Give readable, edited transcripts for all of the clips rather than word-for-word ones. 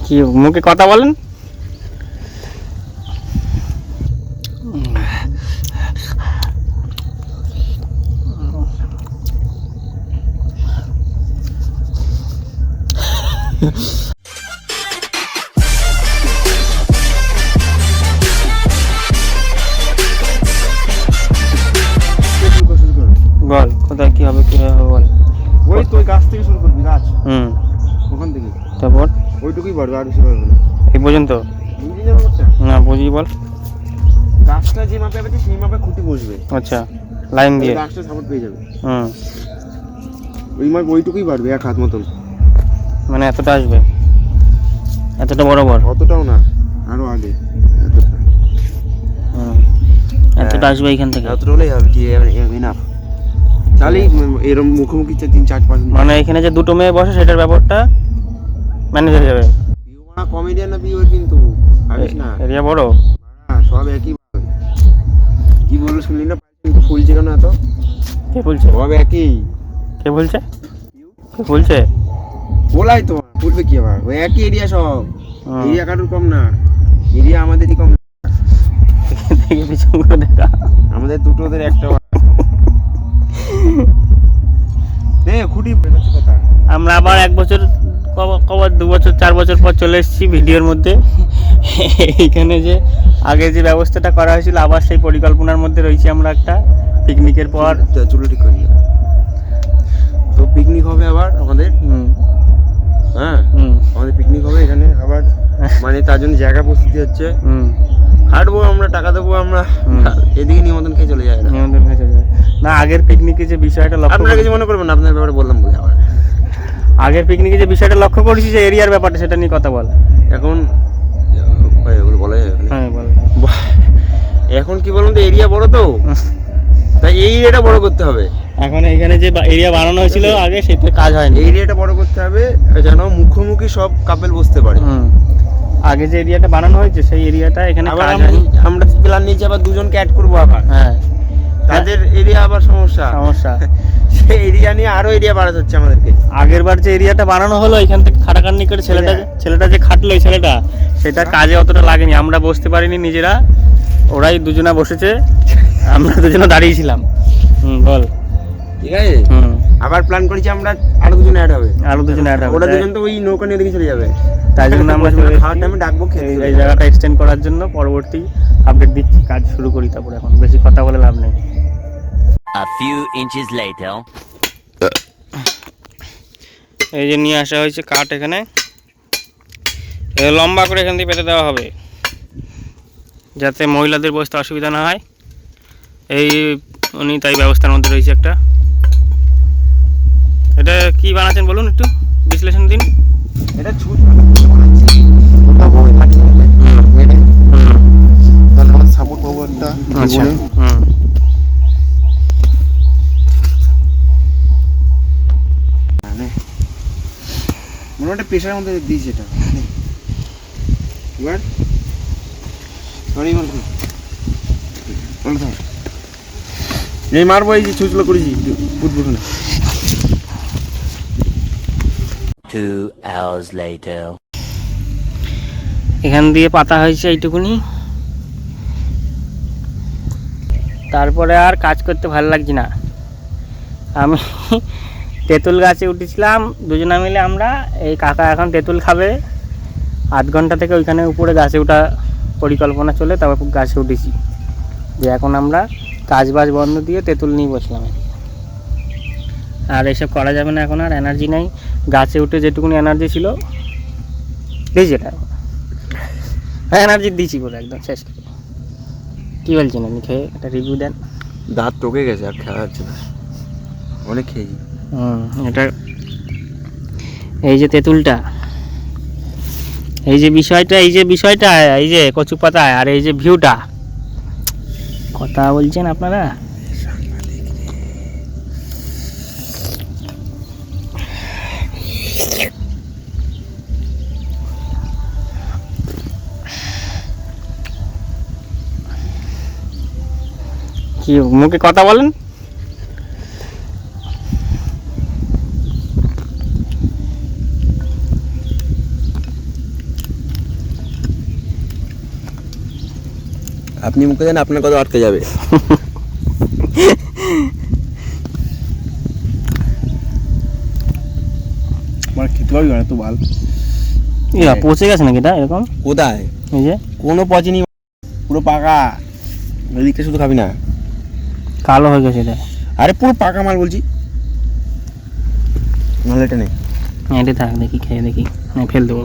কি মুখে কথা বলেন? বল কোথায় কি হবে বল। ওই তো ওই গাছ থেকে শুরু করবি, গাছ ওখান থেকে, তারপর ওইটুকুই বাড়বে, আর বেশি বাড়বে না। এই পর্যন্ত বুঝলি না ব্যাপারটা? না বুঝি বল। গাছটা যে মাপে আছে সেই মাপে খুঁটি বসবে। আচ্ছা, লাইন দিয়ে গাছটা সাপোর্ট পেয়ে যাবে। ওই মাপ ওইটুকুই বাড়বে, 1 হাত মতন। মানে এতটা আসবে, এতটা বরাবর? অতটাও না, আরো আগে এতটা। এতটা আসবে এখান থেকে? এতটা হলেই হবে, ঠিক এনাফ। তাহলে এরকম মুখোমুখি 3-4-5। মানে এখানে যে দুটো মেয়ে বসে সেটার ব্যাপারটা ম্যানেজ হয়ে যাবে। কমেডিয়ান না বিয়ে কিন্তু ভাবিস না, এরিয়া বড়, সব একই। কি বললো শুনলি না? ফুলছে কেন এত? কে বলছে? সব একই। কে বলছে? কে বলছে? বলাই তো, ফুলবে কি আবার? ওই একই এরিয়া সব। এরিয়া কারোর কম না, এরিয়া আমাদেরই কম। দেখে পিছন করে দেখা, আমাদের দুটোদের একটা। খুঁটি কথা। আমরা আবার 1 বছর কবার 2 বছর 4 বছর পর চলে এসেছি ভিডিওর মধ্যে। এইখানে যে আগে যে ব্যবস্থাটা করা হয়েছিল আবার সেই পরিকল্পনার মধ্যে রয়েছি আমরা। একটা পিকনিকের পর চুলো ঠিক করি তো পিকনিক হবে আবার আমাদের। হ্যাঁ, আমাদের পিকনিক হবে এখানে আবার। মানে তার জন্য জায়গা প্রস্তুতি হচ্ছে। হাঁটবো আমরা, টাকা দেবো আমরা, এদিকে নিমন্ত্রণ খেয়ে চলে যায়। নিমন্ত্রণ খেয়ে চলে যায় না। আগের পিকনিকে যে বিষয়টা আপনারা কিছু মনে করবেন, আপনার ব্যাপারে বললাম বলে আবার। আগের পিকনিকে যে বিষয়টা লক্ষ্য করেছি যে এরিয়ার ব্যাপারটা, সেটা নিয়ে কথা বল। এখন বলা যাবে? হ্যাঁ বল। এখন কি বলুন তো, এরিয়া বড় তো, তাই এই এরিয়াটা বড় করতে হবে। এখন এইখানে যে এরিয়া বানানো হয়েছিল আগে, সেটা কাজ হয়নি। এই এরিয়াটা বড় করতে হবে যেন মুখোমুখি সব কাপেল বসতে পারে। আগে যে এরিয়াটা বানানো হয়েছে সেই এরিয়াটা এখানে কাজ হয়নি। আমরা প্ল্যান নিয়েছি আবার 2জনকে অ্যাড করবো আবার। হ্যাঁ, তাদের এরিয়া আবার সমস্যা। সেই এরিয়া নিয়ে আরো এরিয়া বাড়াতে হচ্ছে আমাদেরকে। আগের বার যে এরিয়াটা বানানো হলো এখান থেকে খাটাখাটনি করে ছেলেটা যে খাটলো, এই ছেলেটা, সেটা কাজে অতটা লাগেনি। আমরা বসতে পারিনি নিজেরা, ওরাই দুজনা বসেছে, আমরা দুজনা দাঁড়িয়েছিলাম। বল। ঠিক আছে, আবার প্ল্যান করেছি আমরা আরো 2জন অ্যাড হবে। ওরা 2জন তো ওই নৌকা নিয়ে দিকে চলে যাবে। তাই জন্য আমরা খাওয়ার টাইমে ডাকবো, এই জায়গাটা এক্সটেন্ড করার জন্য পরবর্তী আপডেট দিচ্ছি। কাজ শুরু করি তারপর, এখন বেশি কথা বলে লাভ নেই। A few inches later. এই যে নিয়ে আসা হয়েছে কাঠ, এখানে লম্বা করে এখান থেকে পেতে দেওয়া হবে যাতে মহিলাদের বসতে অসুবিধা না হয়। এই উনি তাই ব্যবস্থার মধ্যে রয়েছে একটা। এটা কি বানাচ্ছেন বলুন, একটু বিশ্লেষণ দিন। এটা ছুট বানাচ্ছি, ওটা বই মাটি তাহলে আমাদের সাপোর্ট পাবো একটা। আচ্ছা, মনে একটা প্রেশারের মধ্যে দিয়েছি এটা। এবার সরি এই মারবো, এই যে ছুঁচলো করেছি ফুটবল না। 2 hours later. এখান দিয়ে পাতা হয়েছে এইটুকুনি। তারপরে আর কাজ করতে ভালো লাগছে না। আমি তেঁতুল গাছে উঠেছিলাম দুজনা মিলে আমরা। এই কাকা এখন তেঁতুল খাবে, 8 ঘন্টা থেকে ওইখানে উপরে গাছে ওঠা পরিকল্পনা চলে, তারপর গাছে উঠেছি। যে এখন আমরা কাজ বাজ বন্ধ দিয়ে তেঁতুল নিয়ে বসলাম। আর এসব করা যাবে না, এখন আর এনার্জি নেই। গাছে উঠে যেটুকুনি এনার্জি ছিল দিয়েছি, এটা এনার্জি দিয়েছি বলে একদম শেষ করে। কী বলছেন আপনি, খেয়ে একটা রিভিউ দেন। দাঁত টকে গেছে, আর খাওয়া যাচ্ছে না, অনেক খেয়েছি। এটা এই যে তেঁতুলটা, এই যে বিষয়টা, এই যে কচু পাতা, আর এই যে ভিউটা, কথা বলছেন আপনারা। কি মুখে কথা বলেন? আপনি মুখে দেন আপনার কথা আটকে যাবে। আমার খেতে পারবি না তো বাল। ইয়া পচে গেছে নাকি এটা এরকম? কোথায়? এই যে কোনো পচেনি, পুরো পাকা। এদিকটা শুধু খাবি না, কালো হয়ে গেছে এটা। আরে পুরো পাকা মাল বলছি, নাহলে এটা নেই। এটা থাক, দেখি খেয়ে দেখি, ফেল দেবো।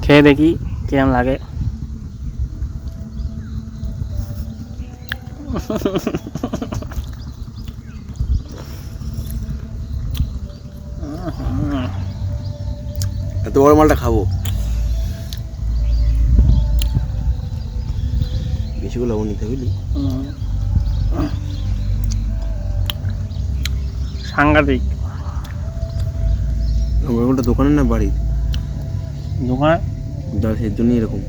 খেয়ে দেখি কিরম লাগে। এত বড় মালটা খাবো, বেশি করে লবণ নিতে বুঝলি। সাংঘাতিক। লঙ্কাগুলোটা দোকানে না বাড়ির? দোকান। যার সেই জন্যই এরকম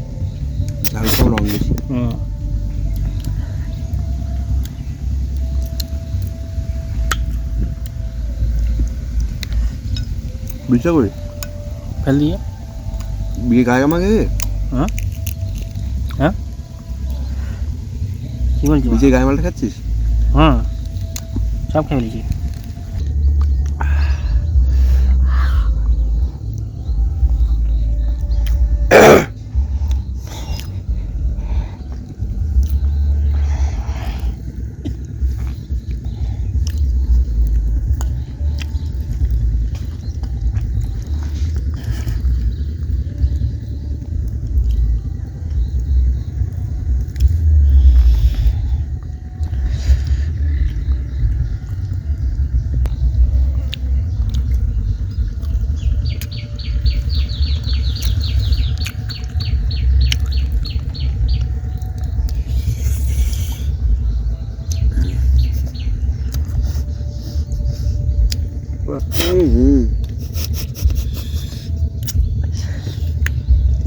ঝাল সব রং বেশি। বুঝতে করে ফেল দিয়ে বিয়ে গায়ে আমাকে হ্যাঁ হ্যাঁ কি বলছি? বিজে গায়ে মালটা খাচ্ছিস? হুম, সব খেয়ে ফেলেছি।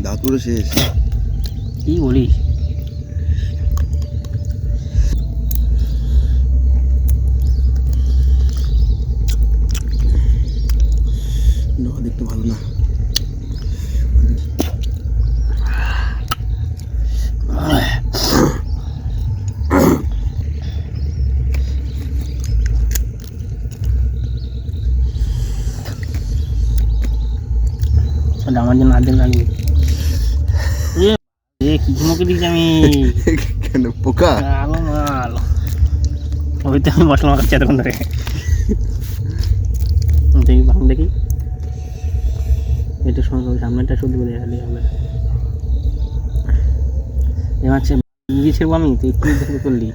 দাঁত পুরো শেষ। কি বলিস? না দেখতে ভালো না। আমার জন্য আর্ধেক লাগবে। কি মুখে দিচ্ছি আমি? কেন পোকা? আলো মাল ওই তো আমি মশলা মাখাচ্ছি এতক্ষণ ধরে। দেখি ভাঙ দেখি, এটা সময় সামনেটা শুধু বলে গেলে হবে। এবার নিজে ছেড়বো আমি, তুই কি দেখে করলি?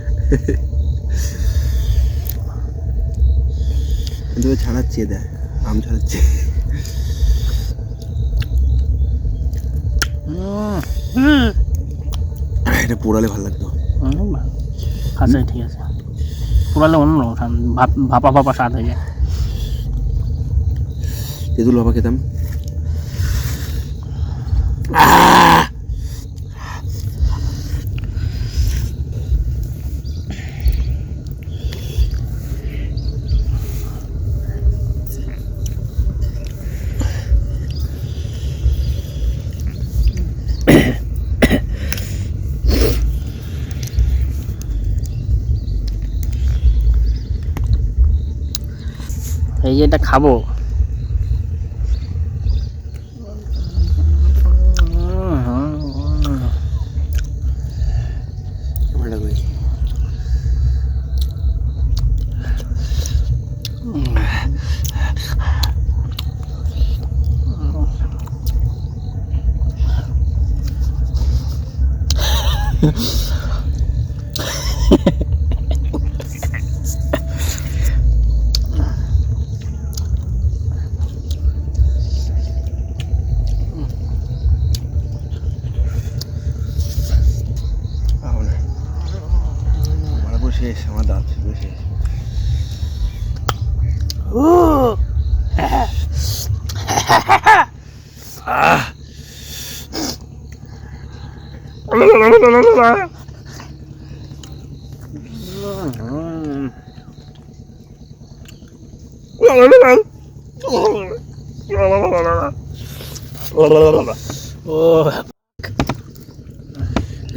তোকে ছাড়াচ্ছি, দেখ আম ছাড়াচ্ছি। এটা পোড়ালে ভালো লাগতো। আচ্ছা ঠিক আছে, পোড়ালে অন্যরকম ভাপা ভাপা স্বাদ হয়ে যায়। তেঁতুল ভাপা খেতাম। এই যে এটা খাবো, শেষ, আমার দাঁত শুধু শেষ।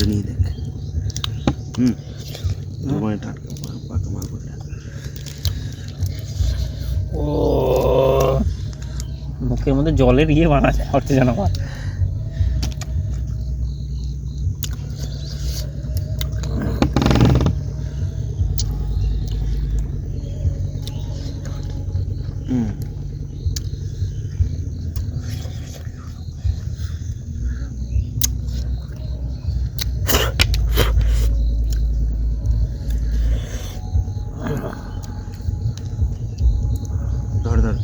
নিয়ে দেখ। তোমার টাটকা পাকা মাল বলে। ও মুখের মধ্যে জলের ইয়ে বানাচ্ছে হচ্ছে যেন আমার। ধর ধর।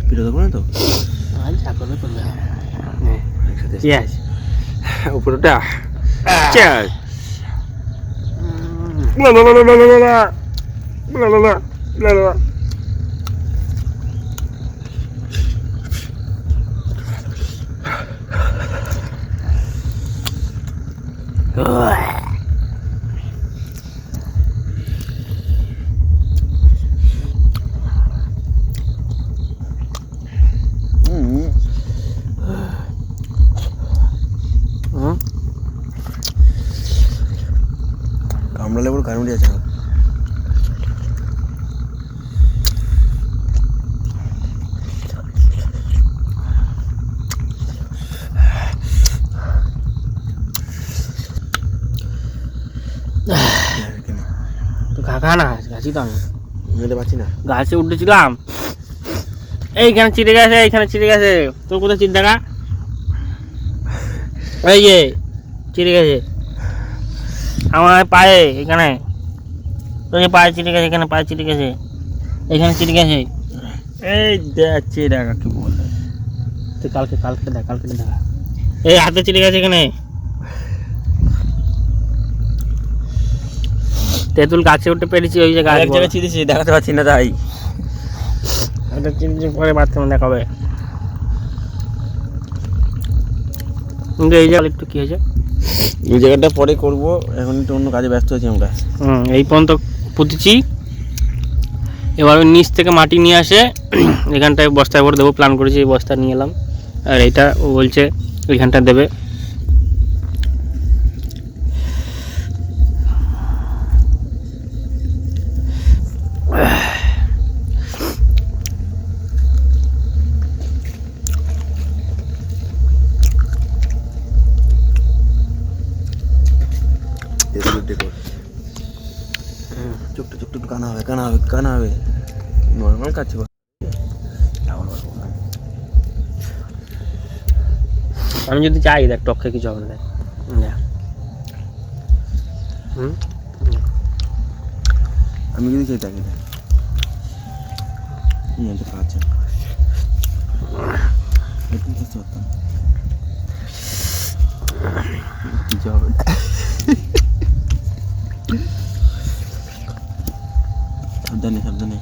পিঠে দেবো না তো? করবে করবে একসাথে কি আছে উপরটা। কামড়া লেবুর কারুড়ি আছে। তো কাকা না গাছি তো আমি মেতে পাচ্ছি না। গাছে উঠেছিলাম, এইখানে চিড়ে গেছে, এইখানে চিড়ে গেছে। তোর কোথায় চিড়ে দেখা? এই যে চিড়ে গেছে আমার পায়ে, এখানে তোর পায়ে চিড়ে গেছে, এখানে পায়ে চিড়ে গেছে, এখানে চিড়ে গেছে। এই দেখ চিড়ে কাকে বলে। তুই কালকে কালকে দেখ, কালকে দেখা। এই হাতে চিড়ে গেছে এখানে। তেঁতুল গাছে উঠে পেরেছি, ওই যে গাছ এক জায়গায় চিড়েছি, দেখাতে পাচ্ছি না তাই। ওটা চিড়ে পরে বাথরুমে দেখাবে। কিন্তু এই জায়গা একটু কি হয়েছে, এই জায়গাটা পরে করবো, এখন একটু অন্য কাজে ব্যস্ত আছি আমরা। এই পর্যন্ত পুঁতেছি। এবার ওই নিচ থেকে মাটি নিয়ে আসে এখানটায় বস্তায় ভরে দেবো, প্ল্যান করেছি। এই বস্তা নিয়ে এলাম, আর এইটা ও বলছে ওইখানটা দেবে। চুপটা চুপটা কানা হবে, কানা হবে, কানা হবে। নর্মাল কাছে আমি যদি চাই দেখ টককে কিছু হবে না, দেখ। আমি যদি চাই তাকে দেখ কাছে বুঝতে পারতাম কিছু হবে না। সাবধানে সাবধানে।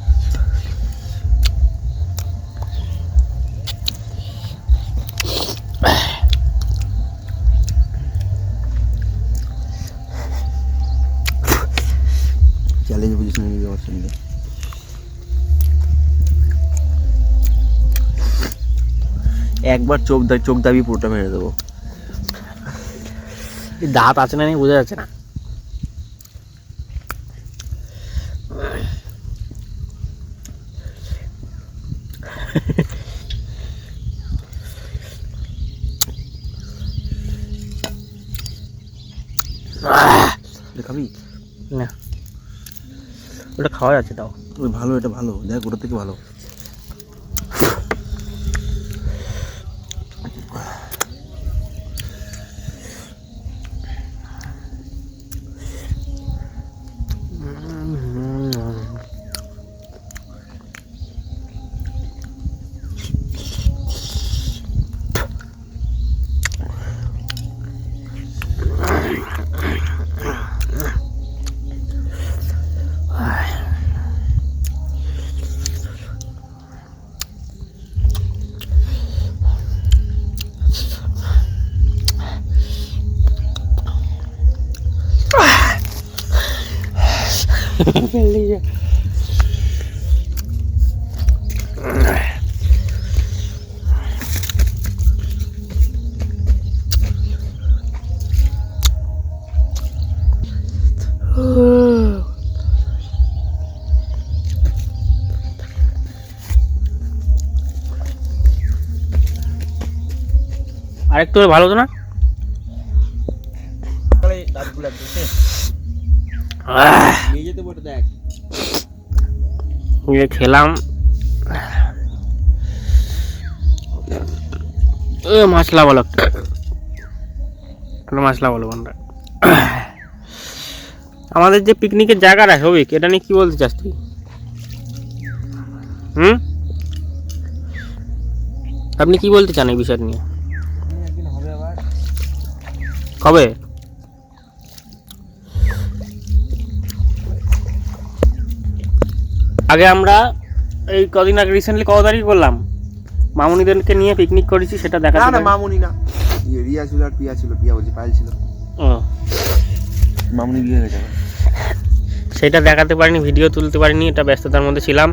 চ্যালেঞ্জ বুঝিস না নিজে আমার সঙ্গে। একবার চোখ দাবি পুরোটা মেরে দেবো। দাঁত আছে না নেই বোঝা যাচ্ছে না। খাবি না, ওটা খাওয়া যাচ্ছে তাও। ওই ভালো, এটা ভালো, দেখ ওটার থেকে ভালো। আছে। আরেকটু হলে ভালো হতো না? নিয়ে যেতে বটে দেখ। খেলাম মশলা বলো, মশলা বলো বন্ধুরা। আমাদের যে পিকনিকের জায়গাটা সবিক, এটা নিয়ে কি বলতে চাস তুই? আপনি কি বলতে চান এই বিষয় নিয়ে? একদিন হবে আবার। কবে? আগে আমরা এই কদিন আগে রিসেন্টলি কত তারিখ করলাম, মামুনিদেরকে নিয়ে পিকনিক করেছি, সেটা দেখা না না মামুনি না, রিয়া ছিল আর পিয়া ছিল, পিয়া বলছি পায়েল ছিল। ও মামুনি বিয়ে হয়ে যাবে, সেটা দেখাতে পারিনি, ভিডিও তুলতে পারিনি, এটা ব্যস্ততার মধ্যে ছিলাম।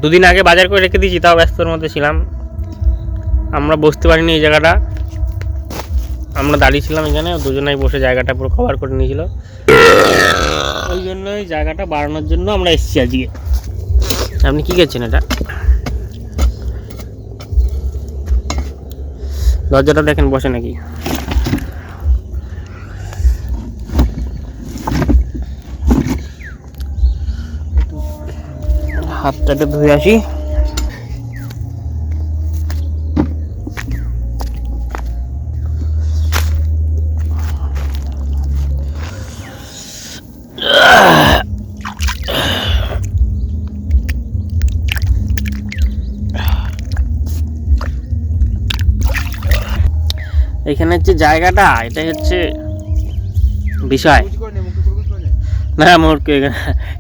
দুদিন আগে বাজার করে রেখে দিয়েছি, তাও ব্যস্ততার মধ্যে ছিলাম। আমরা বসতে পারিনি এই জায়গাটা, আমরা দাঁড়িয়ে ছিলাম এখানে, দুজনাই বসে জায়গাটা পুরো কভার করে নিয়েছিল। ওই জন্য এই জায়গাটা বাড়ানোর জন্য আমরা এসেছি আজকে। আপনি কি করছেন এটা? লজ্জাটা দেখেন, বসে নাকি। হাতটাকে ধুয়ে আসি। এখানে যে জায়গাটা, এটা হচ্ছে বিষয় না। মোর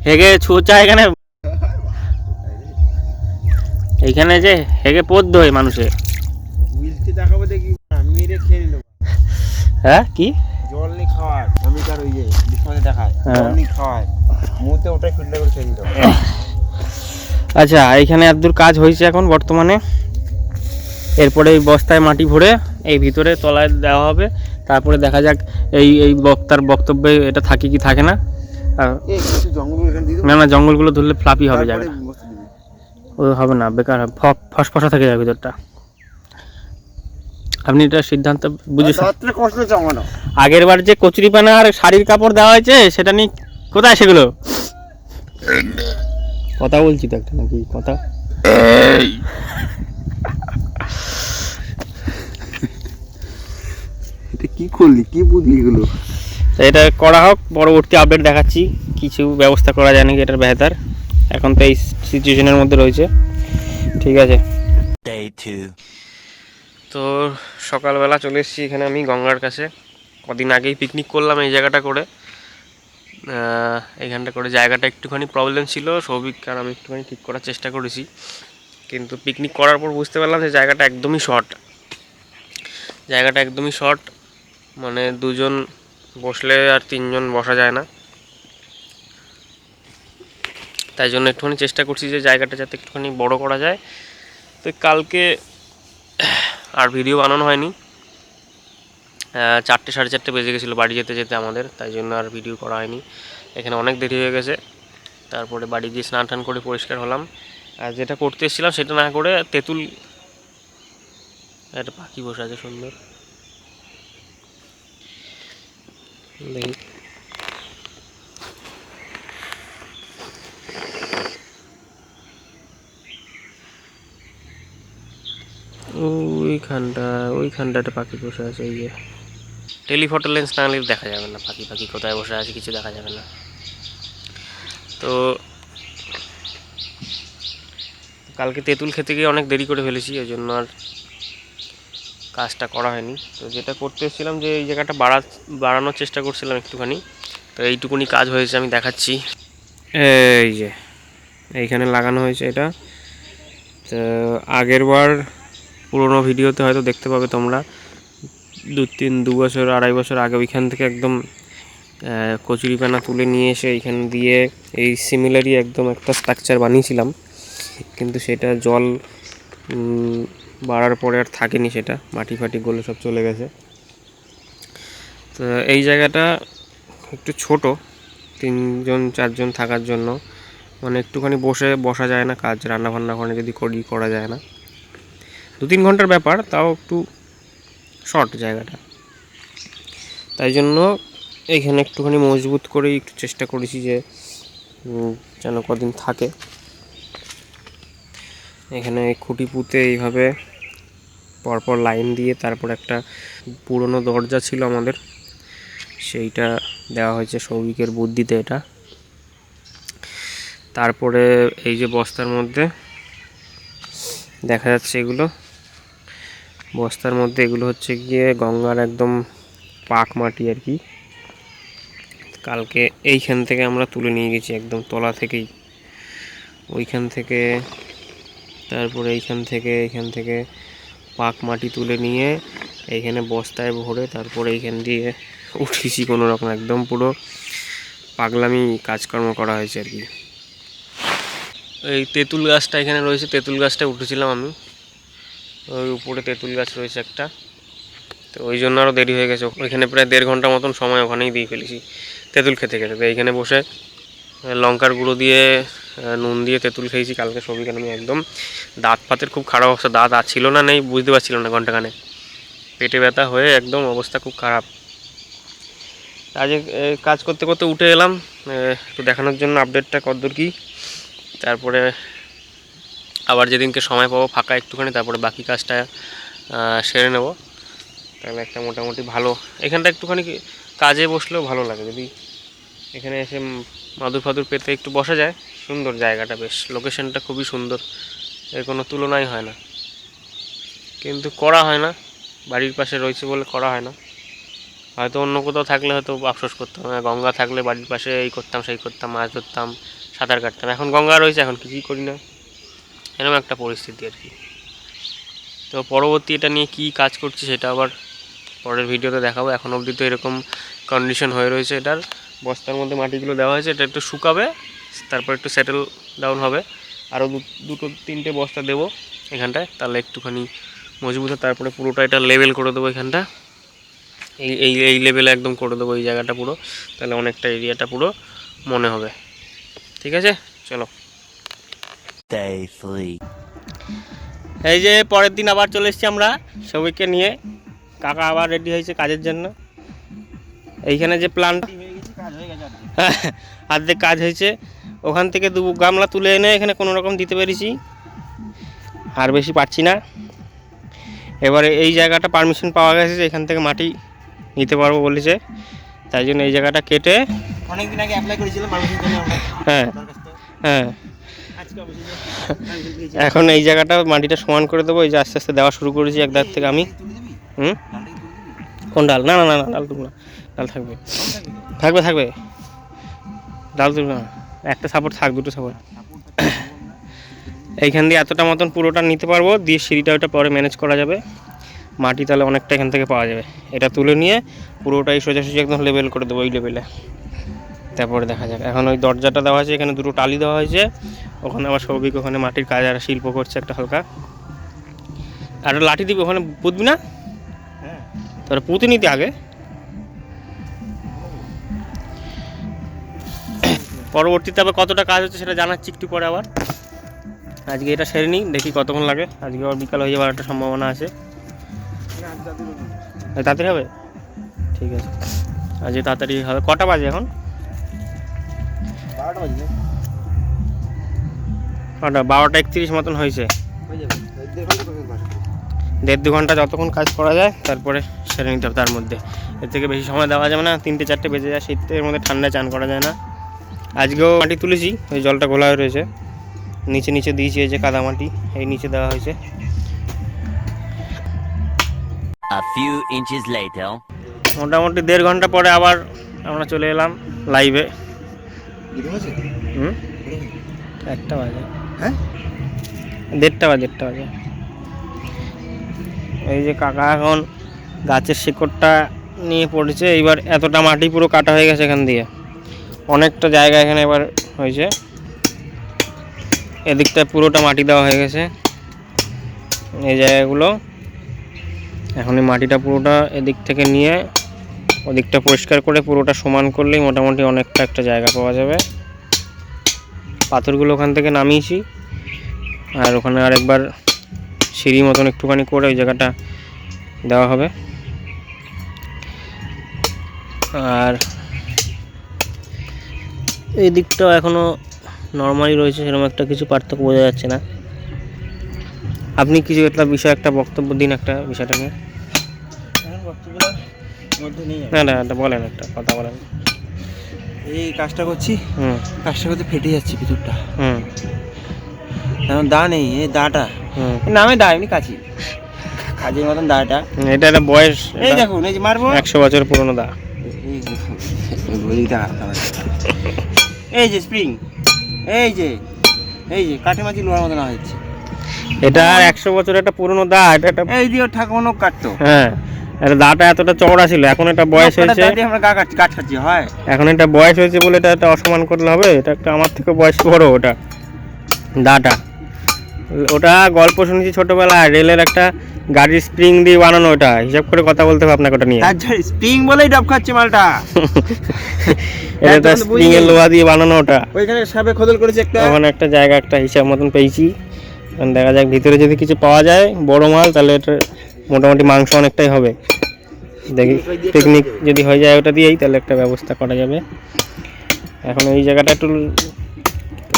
হেগে ছোচা এখানে, এইখানে যে হেগে পদ্য হয় মানুষের। মিষ্টি দেখাবো দেখি, মেরে খেয়ে নিল। হ্যাঁ কি জল নেই খাওয়ার, আমি তার ওই যে বিস্কুটে দেখায় জল নেই খাওয়ার, মুহূর্তে ওটাই ফিল্টার করে খেয়ে নিল। আচ্ছা, এইখানে এতদূর কাজ হয়েছে এখন বর্তমানে। এরপরে এই বস্তায় মাটি ভরে এই ভিতরে তলায় দেওয়া হবে, তারপরে দেখা যাক এই এই বক্তার বক্তব্যে এটা থাকে কি থাকে না। না না, জঙ্গলগুলো ধরলে ফ্লাপি হবে জায়গা, ও হবে না, বেকার হবে, ফসফসা থেকে যাবে ভিতরটা। আপনি এটা সিদ্ধান্ত বুঝেছেন? আগের বার যে কচুরিপানা আর শাড়ির কাপড় দেওয়া হয়েছে, সেটা নিয়ে কোথায় সেগুলো? কথা বলছি তো একটা, নাকি কথা? এটা কি করলি, কি বুঝলি এগুলো? এটা করা হোক, পরবর্তী আপডেট দেখাচ্ছি কিছু ব্যবস্থা করা যায় নাকি এটার বেহতার। এখন তো এই সিচুয়েশনের মধ্যে রয়েছে, ঠিক আছে। Day 2. তো সকালবেলা চলে এসেছি এখানে আমি গঙ্গার কাছে। কদিন আগেই পিকনিক করলাম এই জায়গাটা করে, এইখানটা করে। জায়গাটা একটুখানি প্রবলেম ছিল, সৌভিক আর আমি একটুখানি ঠিক করার চেষ্টা করেছি, কিন্তু পিকনিক করার পর বুঝতে পারলাম যে জায়গাটা একদমই শর্ট। জায়গাটা একদমই শর্ট, মানে দুজন বসলে আর তিনজন বসা যায় না। তাই জন্য একটুখানি চেষ্টা করছি যে জায়গাটা যাতে একটুখানি বড় করা যায়। তো কালকে আর ভিডিও বানানো হয়নি, 4টে 4:30 বেজে গেছিলো বাড়ি যেতে যেতে আমাদের, তাই জন্য আর ভিডিও করা হয়নি। এখানে অনেক দেরি হয়ে গেছে। তারপরে বাড়ি গিয়ে স্নান টান করে পরিষ্কার হলাম। আর যেটা করতে এসেছিলাম সেটা না করে তেঁতুল, একটা পাখি বসে আছে সুন্দর, দেখি। ওইখানটা একটা পাখি বসে আছে, এই যে টেলিফটো লেন্স না নিলে দেখা যাবে না পাখি পাখি কোথায় বসে আছে, কিছু দেখা যাবে না। তো কালকে তেঁতুল খেতে গিয়ে অনেক দেরি করে ফেলেছি, ওই জন্য আর কাজটা করা হয়নি। তো যেটা করতে এসেছিলাম যে এই জায়গাটা বাড়ানোর চেষ্টা করছিলাম একটুখানি, তো এইটুকুনি কাজ হয়েছে, আমি দেখাচ্ছি। এই যে এইখানে লাগানো হয়েছে এটা। তো আগের বার পুরোনো ভিডিওতে হয়তো দেখতে পাবে তোমরা, 2 বছর 2.5 বছর আগে ওইখান থেকে একদম কচুরিপানা তুলে নিয়ে এসে এখান দিয়ে এই সিমিলারই একদম একটা স্ট্রাকচার বানিয়েছিলাম, কিন্তু সেটা জল বাড়ার পরে আর থাকেনি, সেটা মাটি ফাটি গলে সব চলে গেছে। তো এই জায়গাটা একটু ছোট, 3-4 জন থাকার জন্য, মানে একটুখানি বসা যায় না, কাজ রান্না বান্না করে যদি করা যায় না, 2-3 ঘন্টার ব্যাপার, তাও একটু শর্ট জায়গাটা। তাই জন্য এইখানে একটুখানি মজবুত করেই একটু চেষ্টা করেছি যে যেন কদিন থাকে। এখানে খুঁটি পুঁতে এইভাবে পরপর লাইন দিয়ে, তারপর একটা পুরনো দরজা ছিল আমাদের, সেইটা দেওয়া হয়েছে সৌভিকের বুদ্ধিতে এটা। তারপরে এই যে বস্তার মধ্যে দেখা যাচ্ছে, এগুলো বস্তার মধ্যে, এগুলো হচ্ছে গিয়ে গঙ্গার একদম পাক মাটি আর কি। কালকে এইখান থেকে আমরা তুলে নিয়ে গেছি, একদম তলা থেকেই, ওইখান থেকে, তারপরে এইখান থেকে পাক মাটি তুলে নিয়ে এইখানে বস্তায় ভরে তারপরে এইখান দিয়ে উঠিয়েছি কোনো রকম, একদম পুরো পাগলামি কাজকর্ম করা হয়েছে আর কি। এই তেঁতুল গাছটা এখানে রয়েছে, তেঁতুল গাছটা উঠেছিলাম আমি, ওই উপরে তেঁতুল গাছ রয়েছে একটা, তো ওই জন্য আরও দেরি হয়ে গেছে। ওইখানে প্রায় 1.5 ঘন্টা মতন সময় ওখানেই দিয়ে ফেলেছি তেঁতুল খেতে খেতে। তো এইখানে বসে লঙ্কার গুঁড়ো দিয়ে নুন দিয়ে তেঁতুল খেয়েছি কালকে সবই। আমি একদম দাঁত ফাতের খুব খারাপ অবস্থা, দাঁত আর ছিল না, নেই বুঝতে পারছিল না ঘন্টাখানে, পেটে ব্যথা হয়ে একদম অবস্থা খুব খারাপ। আজ কাজ করতে করতে উঠে এলাম একটু দেখানোর জন্য আপডেটটা কতদূর কী, তারপরে আবার যেদিনকে সময় পাবো ফাঁকা একটুখানি, তারপরে বাকি কাজটা সেরে নেব। তাহলে একটা মোটামুটি ভালো, এখানটা একটুখানি কাজে বসলেও ভালো লাগে, যদি এখানে এসে মাদুর ফাদুর পেতে একটু বসা যায়। সুন্দর জায়গাটা, বেশ লোকেশনটা খুবই সুন্দর, এর কোনো তুলনাই হয় না, কিন্তু করা হয় না, বাড়ির পাশে রয়েছে বলে করা হয় না। হয়তো অন্য কোথাও থাকলে হয়তো আফসোস করতাম, গঙ্গা থাকলে বাড়ির পাশে এই করতাম সেই করতাম, মাছ ধরতাম, সাঁতার কাটতাম। এখন গঙ্গা রয়েছে, এখন কিছুই করি না, এরকম একটা পরিস্থিতি আর কি। তো পরবর্তী এটা নিয়ে কী কাজ করছি সেটা আবার পরের ভিডিওতে দেখাবো। এখন অবধি তো এরকম কন্ডিশন হয়ে রয়েছে এটার। বস্তার মধ্যে মাটিগুলো দেওয়া হয়েছে, এটা একটু শুকাবে, তারপর একটু সেটেল ডাউন হবে, আরও 2-3টে বস্তা দেবো এখানটায়, তাহলে একটুখানি মজবুত। তারপরে পুরোটা এটা লেভেল করে দেবো, এখানটা এই লেভেলে একদম করে দেবো এই জায়গাটা পুরো, তাহলে অনেকটা এরিয়াটা পুরো মনে হবে। ঠিক আছে, চলো। Day 3. এই যে পরের দিন আবার চলে এসেছি আমরা সবাইকে নিয়ে, কাকা আবার রেডি হয়েছে কাজের জন্য। এইখানে যে প্ল্যানটা অর্ধেক কাজ হয়েছে, ওখান থেকে 2 গামলা তুলে এনে এখানে কোনো রকম দিতে পেরেছি, আর বেশি পাচ্ছি না। এবারে এই জায়গাটা পারমিশন পাওয়া গেছে যে এখান থেকে মাটি নিতে পারবো বলেছে, তাই জন্য এই জায়গাটা কেটে অনেকদিন আগে অ্যাপ্লাই করেছিলাম পারমিশন জন্য আমরা। হ্যাঁ হ্যাঁ, এখন এই জায়গাটা মাটিটা সমান করে দেবো। এই যে আস্তে আস্তে দেওয়া শুরু করেছি এক ধার থেকে আমি। কোন ডাল? না না না না, ডাল তুলব না, ডাল থাকবে থাকবে থাকবে, ডাল তুলব না, একটা সাপোর্ট থাক, 2টো সাপোর্ট। এইখান দিয়ে এতটা মতন পুরোটা নিতে পারবো, দিয়ে সিঁড়িটা ওটা পরে ম্যানেজ করা যাবে। মাটি তাহলে অনেকটা এখান থেকে পাওয়া যাবে। এটা তুলে নিয়ে পুরোটাই সোজাসুজি একদম লেভেল করে দেবো, ওই লেভেলে, তারপরে দেখা যাক। এখন ওই দরজাটা দেওয়া হয়েছে, এখানে 2টো টালি দেওয়া হয়েছে, ওখানে আবার সৌভিক ওখানে মাটির কাজ আর শিল্প করছে একটা হালকা। আর লাঠি দিবি ওখানে, পুঁতবি না? তারপরে পুঁতে নিতে আগে, পরবর্তীতে আবার কতটা কাজ হচ্ছে সেটা জানাচ্ছি একটু পরে। আবার আজকে এটা সেরে নিই, দেখি কতক্ষণ লাগে। আজকে আবার বিকাল হয়ে যাওয়ার একটা সম্ভাবনা আছে। তাড়াতাড়ি হবে, ঠিক আছে, আজকে তাড়াতাড়ি হবে। কটা বাজে এখন? 12টা বাজে। কটা? 12টা 31 মতন হয়েছে। 1.5-2 ঘন্টা যতক্ষণ কাজ করা যায়, তারপরে সেরে নিতে হবে। তার মধ্যে এর থেকে বেশি সময় দেওয়া যাবে না, 3-4টে বেজে যায়, শীতের মধ্যে ঠান্ডায় চান করা যায় না। আজকেও মাটি তুলেছি, ওই জলটা ঘোলা হয়ে রয়েছে, নিচে দিয়েছি, এই যে কাদা মাটি এই নিচে দেওয়া হয়েছে। A few inches later. মোটামুটি 1.5 ঘন্টা পরে আবার আমরা চলে এলাম লাইভে। 1টা বাজে, হ্যাঁ 1:30 বাজে। এই যে কাকা এখন গাছের শিকড়টা নিয়ে পড়েছে। এইবার এতটা মাটি পুরো কাটা হয়ে গেছে এখান দিয়ে, অনেকটা জায়গা এখানে এবার হয়েছে। এদিকটা পুরোটা মাটি দেওয়া হয়ে গেছে, এই জায়গাগুলো। এখন এই মাটিটা পুরোটা এদিক থেকে নিয়ে ওদিকটা পরিষ্কার করে পুরোটা সমান করলেই মোটামুটি অনেকটা একটা জায়গা পাওয়া যাবে। পাথরগুলো ওখান থেকে নামিয়েছি, আর ওখানে আরেকবার সিঁড়ি মতন একটুখানি করে ওই জায়গাটা দেওয়া হবে। আর এই দিকটাও এখনও নর্মালি রয়েছে, সেরকম একটা কিছু পার্থক্য বোঝা যাচ্ছে না। আপনি কিছু একটা বিষয় একটা বক্তব্য দিন একটা বিষয়টাকে। না না একটা বলেন, একটা কথা বলেন। এই কাজটা করছি, কাজটা করতে ফেটে যাচ্ছে ভিতরটা। হুম এখন দা নেই, এই দাটা নামে দা, এমনি কাছি কাজের মতন দাটা। এটা একটা বয়স, এই দেখুন, এই যে মারবো 100 বছর পুরনো দা। এই যে স্প্রিং, এই যে কাঠে মাছি লোহার মতন হয়েছে। এটা আর 100 বছর একটা পুরনো দা। এটা একটা এই দিয়ে ঠাকুমা কাটতো। হ্যাঁ, এটা দাটা এতটা চওড়া ছিল, এখন এটা বয়স হয়েছে। আমরা কাঠ খাচ্ছি হয়, এখন এটা বয়স হয়েছে বলে এটা একটা অসম্মান করলে হবে? এটা একটা আমার থেকে বয়স বড় ওটা দাটা। ওটা গল্প শুনেছি ছোটবেলায়, রেলের একটা গাড়ির স্প্রিং দিয়ে বানানো। ওটা হিসাব করে কথা বলতে হবে আপনাকে ওটা নিয়ে। স্প্রিং বলেই ডাব খাচ্ছে মালটা। এটা তো স্প্রিং এর লোহা দিয়ে বানানো ওটা। ওইখানে সাবে খোদল করেছে একটা, ওখানে একটা জায়গা একটা হিসাব মতন পেয়েছি। এখন দেখা যাক ভিতরে যদি কিছু পাওয়া যায় বড় মাল, তাহলে এটা মোটামুটি মাংস অনেকটাই হবে। দেখি পিকনিক যদি হয়ে যায় ওটা দিয়েই, তাহলে একটা ব্যবস্থা করা যাবে। এখন এই জায়গাটা একটু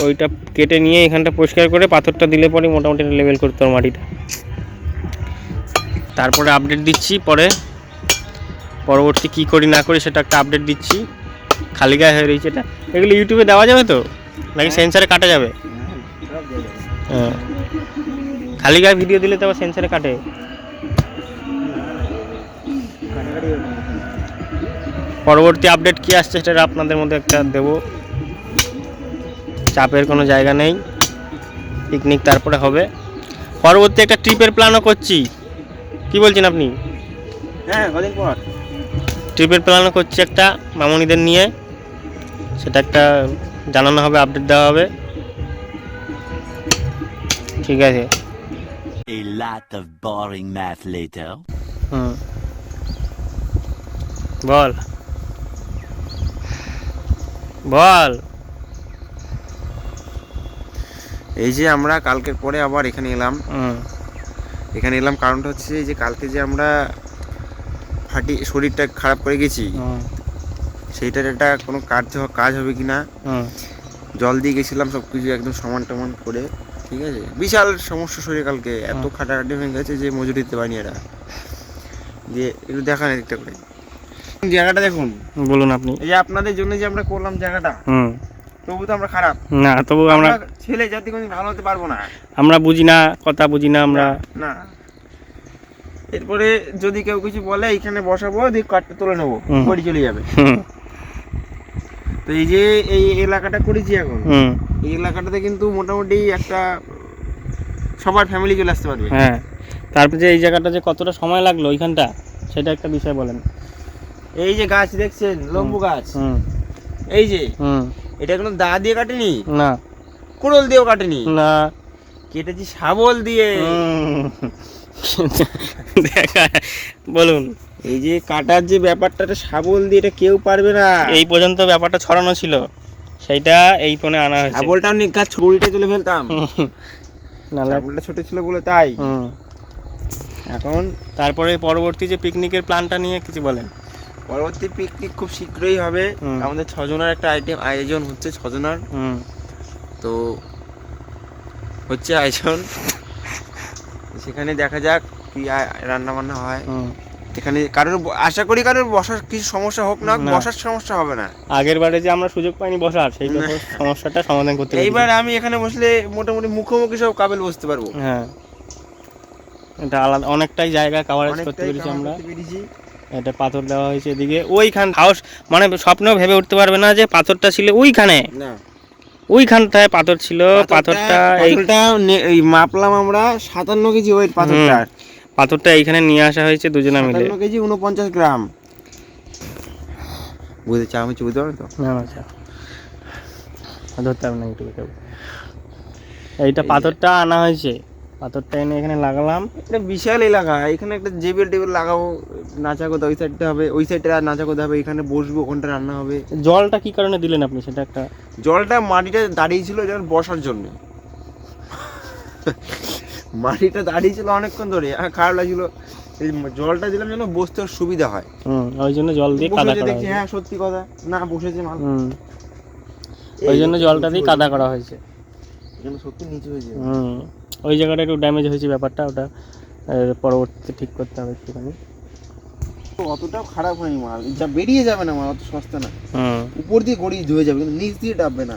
ওইটা কেটে নিয়ে এখানটা পরিষ্কার করে পাথরটা দিলে পরে মোটামুটি লেভেল করতে হবে মাটিটা। তারপরে আপডেট দিচ্ছি পরে, পরবর্তী কী করি না করি সেটা একটা আপডেট দিচ্ছি। খালি গায়ে হয়ে রয়েছে এটা। এগুলো ইউটিউবে দেওয়া যাবে তো, নাকি সেন্সারে কাটা যাবে? হ্যাঁ, খালি গায়ে ভিডিও দিলে তো আবার সেন্সারে কাটে। পরবর্তী আপডেট কি আসছে সেটা আপনাদের মধ্যে একটা দেব, চাপের কোনো জায়গা নেই। পিকনিক তারপরে হবে, পরবর্তী একটা ট্রিপের প্ল্যানও করছি। কি বলছেন আপনি? হ্যাঁ কদিন পর ট্রিপের প্ল্যানও করছি একটা মামুনিদের নিয়ে, সেটা একটা জানানো হবে, আপডেট দেওয়া হবে। ঠিক আছে। A lot of boring math later. বল বল। এই যে আমরা কালকের পরে আবার এখানে এলাম। এখানে এলাম কারণটা হচ্ছে যে কালকে যে আমরা শরীরটা খারাপ করে গেছি, সেইটার একটা কোনো কাজ হবে কিনা। জল দিয়ে গেছিলাম সব কিছু একদম সমান টমান করে, ঠিক আছে। বিশাল সমস্যা শরীরে কালকে, এত খাটাখাটি হয়ে গেছে যে মজুরি দিতে পারিনি এরা। দিয়ে একটু দেখান একটা করে জায়গাটা দেখুন। বলুন আপনি। এই যে আপনাদের জন্য যে আমরা করলাম জায়গাটা, তবু তো আমরা খারাপ না, তবু আমরা ছেলে জাতি কোনো ভালো হতে পারবো না। আমরা বুঝি না, কথা বুঝি না আমরা। না, এরপরে যদি কেউ কিছু বলে এখানে বসাবো, দিয়ে কাঠটা তুলে নেবো, বাড়ি চলে যাবে। তো এই যে এই এলাকাটা করেছি এখন, এই এলাকাটাতে কিন্তু মোটামুটি একটা সবার ফ্যামিলি চলে আসতে পারবে। হ্যাঁ, তারপরে যে এই জায়গাটা যে কতটা সময় লাগলো ওইখানটা, সেটা একটা বিষয় বলেন। এই যে গাছ দেখছেন, লম্বু গাছ, এই যে এটা কোনো দা দিয়ে কাটেনি, না কুড়োল দিয়েও কাটেনি, না কেটেছি শাবল দিয়ে। বলুন। এই যে কাটার যে ব্যাপারটা, শাবল দিয়ে এটা কেউ পারবে না। এই পর্যন্ত ব্যাপারটা ছড়ানো ছিল, সেইটা এই কোণে আনা হয়েছে। শাবলটাও নিয়ে গাছ ছড়িটা তুলে ফেলতাম, শাবলটা ছোট ছিল বলে তাই। এখন তারপরে পরবর্তী যে পিকনিকের প্ল্যানটা নিয়ে কিছু বলেন। পরবর্তী পিকনিক খুব শীঘ্রই হবে। আমাদের 6 জনের একটা আয়োজন হচ্ছে, 6 জনের। তো হচ্ছে আয়োজন, সেখানে দেখা যাক কি রান্না বান্না হয়। এখানে কারোর আশা করি কারোর বসার কিছু সমস্যা হোক না, বসার সমস্যা হবে না। আগের বারে যে আমরা সুযোগ পাইনি বসার, সেই সমস্যাটা সমাধান করতে পেরেছি। এইবার আমি এখানে বসলে মোটামুটি মুখোমুখি সব কাবেল বসতে পারবো। হ্যাঁ, এটা আলাদা অনেকটাই জায়গা কভারেজ করতে পেরেছি আমরা। এটা পাথর দেওয়া হয়েছে এদিকে, ওইখান হাউস মানে স্বপ্নেও ভেবে উঠতে পারবে না যে পাথরটা ছিল ওইখানে, ওইখানটায় পাথর ছিল। পাথরটা এই মাপলাম আমরা 57 কেজি ওয়েট পাথরটা। পাথরটা এইখানে নিয়ে আসা হয়েছে দুজনে মিলে। 57 কেজি 49 গ্রাম। বুঝতে চা আমি বুঝতে পারো তো? না না চা ধরতে হবে না একটু এইটা পাথরটা আনা হয়েছে, পাথরটা এনে এখানে লাগালাম। এটা বিশাল এলাকা, এখানে একটা জেবেল টেবিল লাগাবো, নাচা কোথা ওই সাইডটা হবে, ওই সাইডটা নাচা কোথা হবে, এখানে বসবো, ওখানটা রান্না হবে। জলটা কি কারণে দিলেন আপনি সেটা একটা? জলটা মাটিটা দাঁড়িয়েছিল যেমন বসার জন্য, মাটিটা দাঁড়িয়েছিল অনেকক্ষণ ধরে, খারাপ লাগছিল, এই জলটা দিলাম যেন বসতে ওর সুবিধা হয়। ওই জন্য জল দিয়ে কাদা বসেছে করা দেখছি, হয়েছে। হ্যাঁ সত্যি কথা, না বসেছে মাল। ওই জন্য জলটা দিয়ে কাদা করা হয়েছে। এখানে সত্যি নিচু হয়েছে। ওই জায়গাটা একটু ড্যামেজ হয়েছে ব্যাপারটা, ওটা পরবর্তীতে ঠিক করতে হবে একটুখানি। অতটাও খারাপ হয়নি মাল, যা বেরিয়ে যাবে না মাল, অত সস্তা না। উপর দিয়ে গড়িয়ে ধুয়ে যাবে কিন্তু নিচ দিয়ে ডাববে না।